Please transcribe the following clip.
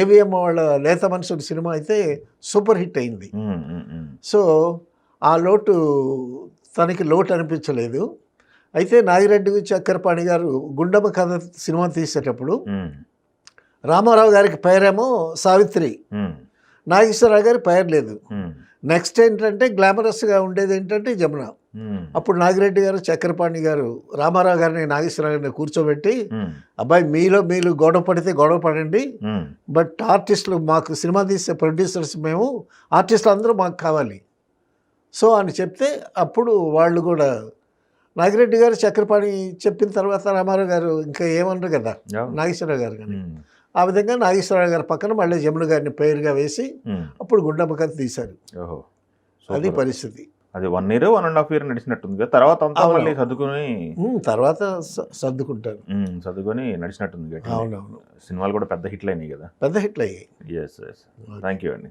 AVM వాళ్ళ లేత మనుషుడు సినిమా అయితే సూపర్ హిట్ అయింది. సో ఆ లోటు తనకి లోటు అనిపించలేదు. అయితే నాగిరెడ్డి చక్రపాణి గారు గుండమ్మ కథ సినిమా తీసేటప్పుడు రామారావు గారికి పేరేమో సావిత్రి, నాగేశ్వరరావు గారి పేరు లేదు. నెక్స్ట్ ఏంటంటే గ్లామరస్గా ఉండేది ఏంటంటే జమున. అప్పుడు నాగిరెడ్డి గారు చక్రపాణి గారు రామారావు గారిని నాగేశ్వరరావు గారిని కూర్చోబెట్టి, అబ్బాయి మీరు గొడవ పడితే గొడవ పడండి, బట్ ఆర్టిస్టులు మాకు సినిమా తీసే ప్రొడ్యూసర్స్ మేము ఆర్టిస్టులు అందరూ మాకు కావాలి సో అని చెప్తే అప్పుడు వాళ్ళు కూడా నాగిరెడ్డి గారు చక్రపాణి చెప్పిన తర్వాత రామారావు గారు ఇంకా ఏమన్నారు కదా నాగేశ్వరరావు గారు కానీ ఆ విధంగా నాగేశ్వరరావు గారి పక్కన మళ్ళీ జమున గారిని పేరుగా వేసి అప్పుడు గుండమ్మ కథ తీశారు. అది పరిస్థితి. అది 1 year 1.5 year నడిచినట్టుంది కదా. తర్వాత అంతా మళ్ళీ సర్దుకుని తర్వాత సర్దుకుంటారు, సర్దుకొని నడిచినట్టుంది. అవునవును. సినిమాలు కూడా పెద్ద హిట్లు అయినాయి కదా. పెద్ద హిట్లు అయ్యాయి. థ్యాంక్ యూ అండి.